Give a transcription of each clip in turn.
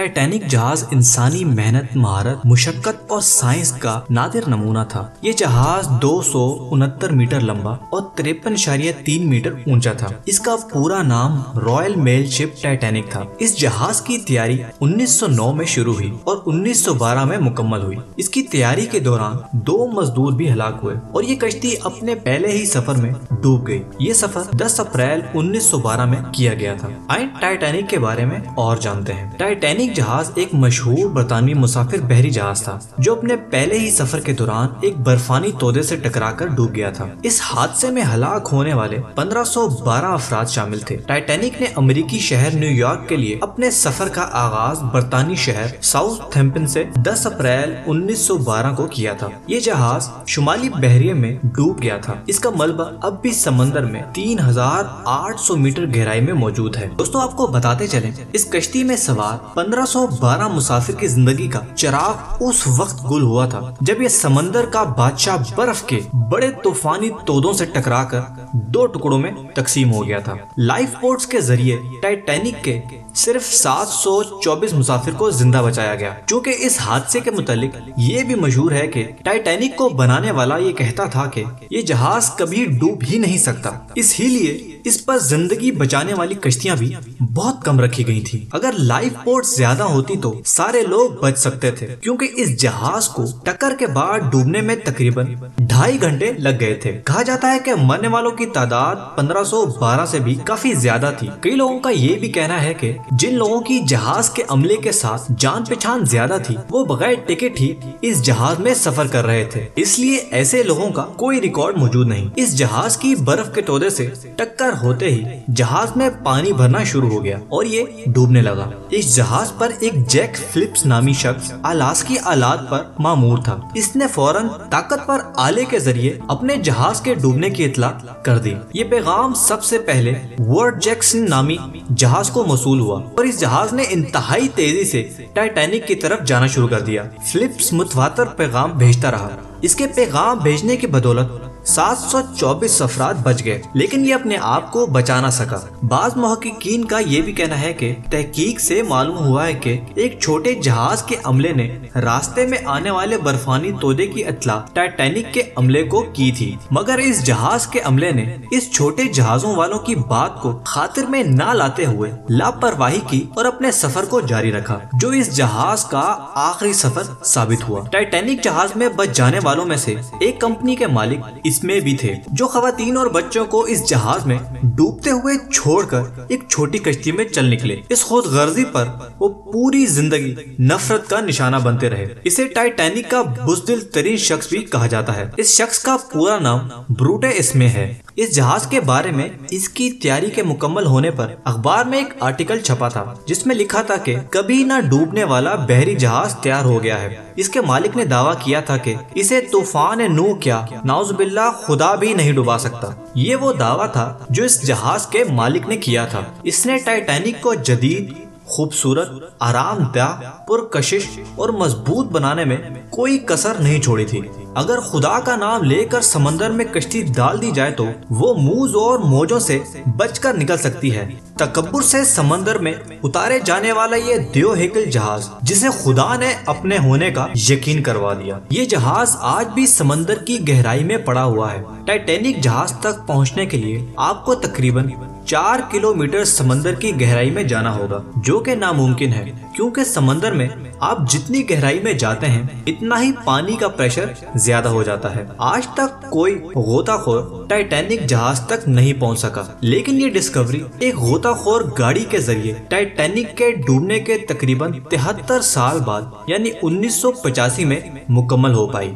Titanic जहाज इंसानी मेहनत, महारत, मुशक्कत और साइंस का नादिर नमूना था। ये जहाज 269 मीटर लंबा और 53.3 मीटर ऊंचा था। इसका पूरा नाम रॉयल मेल शिप टाइटैनिक था। इस जहाज की तैयारी 1909 में शुरू हुई और 1912 में मुकम्मल हुई। इसकी तैयारी के दौरान 2 मजदूर भी हलाक हुए और ये कश्ती अपने पहले ही सफर में डूब गई। ये सफर 10 अप्रैल 1912 में किया गया था। आइए टाइटैनिक के बारे में और जानते हैं। टाइटैनिक जहाज एक मशहूर बरतानवी मुसाफिर बहरी जहाज था जो अपने पहले ही सफर के दौरान एक बर्फानी तोदे से टकराकर डूब गया था। इस हादसे में हलाक होने वाले 1512 अफराद शामिल थे। टाइटैनिक ने अमेरिकी शहर न्यूयॉर्क के लिए अपने सफर का आगाज बरतानी शहर साउथहैम्पटन से 10 अप्रैल 1912 को किया था। ये जहाज शुमाली बहरिये में डूब गया था। इसका मलबा अब भी समंदर में 3800 मीटर गहराई में मौजूद है। दोस्तों आपको बताते चलें, इस कश्ती में सवार 1512 मुसाफिर की जिंदगी का चिराग उस वक्त गुल हुआ था जब ये समंदर का बादशाह बर्फ के बड़े तूफानी तोदों से टकराकर 2 टुकड़ों में तकसीम हो गया था। लाइफ बोट्स के जरिए टाइटैनिक के सिर्फ 724 मुसाफिर को जिंदा बचाया गया। चूँकि इस हादसे के मुतालिक ये भी मशहूर है कि टाइटैनिक को बनाने वाला ये कहता था कि ये जहाज कभी डूब ही नहीं सकता, इसीलिए इस पर जिंदगी बचाने वाली कश्तियां भी बहुत कम रखी गई थी। अगर लाइफ बोट्स ज्यादा होती तो सारे लोग बच सकते थे, क्योंकि इस जहाज को टक्कर के बाद डूबने में तकरीबन 2.5 घंटे लग गए थे। कहा जाता है कि मरने वालों की तादाद 1512 से भी काफी ज्यादा थी। कई लोगों का ये भी कहना है कि जिन लोगों की जहाज के अमले के साथ जान पहचान ज्यादा थी वो बगैर टिकट ही इस जहाज में सफर कर रहे थे, इसलिए ऐसे लोगों का कोई रिकॉर्ड मौजूद नहीं। इस जहाज की बर्फ के तोदे से टक्कर होते ही जहाज में पानी भरना शुरू हो गया और ये डूबने लगा। इस जहाज पर एक जैक फिलिप्स नामी शख्स अलास्की आलात पर मामूर था। इसने फौरन ताकतवर आले के जरिए अपने जहाज के डूबने की इत्तला कर दी। ये पैगाम सबसे पहले वर्ड जैक्सन नामी जहाज को मौसूल हुआ और इस जहाज ने इंतहाई तेजी से टाइटैनिक की तरफ जाना शुरू कर दिया। फिलिप्स मुतवातर पैगाम भेजता रहा। इसके पैगाम भेजने की बदौलत 724 अफराद बच गए, लेकिन ये अपने आप को बचा ना सका। बाज मुहक्किकीन का ये भी कहना है कि तहकीक से मालूम हुआ है कि एक छोटे जहाज के अमले ने रास्ते में आने वाले बर्फानी तोदे की इत्तला टाइटैनिक के अमले को की थी, मगर इस जहाज के अमले ने इस छोटे जहाजों वालों की बात को खातिर में ना लाते हुए लापरवाही की और अपने सफर को जारी रखा, जो इस जहाज का आखिरी सफर साबित हुआ। टाइटैनिक जहाज में बच जाने वालों में से एक कंपनी के मालिक इसमें भी थे, जो खवातीन और बच्चों को इस जहाज में डूबते हुए छोड़कर एक छोटी कश्ती में चल निकले। इस खुदगर्जी पर वो पूरी जिंदगी नफरत का निशाना बनते रहे। इसे टाइटैनिक का बुज़दिल तरीन शख्स भी कहा जाता है। इस शख्स का पूरा नाम ब्रूटे इसमें है। इस जहाज के बारे में इसकी तैयारी के मुकम्मल होने पर अखबार में एक आर्टिकल छपा था जिसमें लिखा था कि कभी न डूबने वाला बहरी जहाज तैयार हो गया है। इसके मालिक ने दावा किया था कि इसे तूफान नूह क्या नाउज़ुबिल्लाह खुदा भी नहीं डुबा सकता। ये वो दावा था जो इस जहाज के मालिक ने किया था। इसने टाइटैनिक को जदीद, खूबसूरत, आरामदाह, पुरकशिश और मजबूत बनाने में कोई कसर नहीं छोड़ी थी। अगर खुदा का नाम लेकर समंदर में कश्ती डाल दी जाए तो वो मूज और मौजों से बचकर निकल सकती है। तकब्बुर से समंदर में उतारे जाने वाला ये देवहेकल जहाज, जिसे खुदा ने अपने होने का यकीन करवा दिया। ये जहाज आज भी समंदर की गहराई में पड़ा हुआ है। टाइटैनिक जहाज तक पहुंचने के लिए आपको तकरीबन 4 किलोमीटर समंदर की गहराई में जाना होगा, जो कि नामुमकिन है, क्योंकि समंदर में आप जितनी गहराई में जाते हैं इतना ही पानी का प्रेशर ज्यादा हो जाता है। आज तक कोई गोताखोर टाइटैनिक जहाज तक नहीं पहुंच सका, लेकिन ये डिस्कवरी एक गोताखोर गाड़ी के जरिए टाइटैनिक के डूबने के तकरीबन 73 साल बाद यानी 1985 में मुकम्मल हो पाई।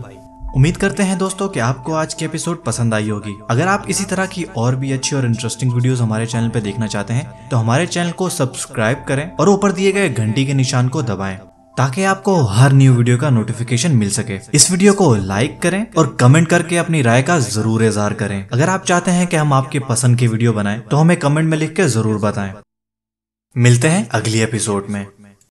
उम्मीद करते हैं दोस्तों कि आपको आज की एपिसोड पसंद आई होगी। अगर आप इसी तरह की और भी अच्छी और इंटरेस्टिंग वीडियोस हमारे चैनल पे देखना चाहते हैं तो हमारे चैनल को सब्सक्राइब करें और ऊपर दिए गए घंटी के निशान को दबाएं ताकि आपको हर न्यू वीडियो का नोटिफिकेशन मिल सके। इस वीडियो को लाइक करें और कमेंट करके अपनी राय का जरूर इजहार करें। अगर आप चाहते हैं कि हम आपके पसंद की वीडियो बनाएं तो हमें कमेंट में लिख के जरूर बताएं। मिलते हैं अगली एपिसोड में।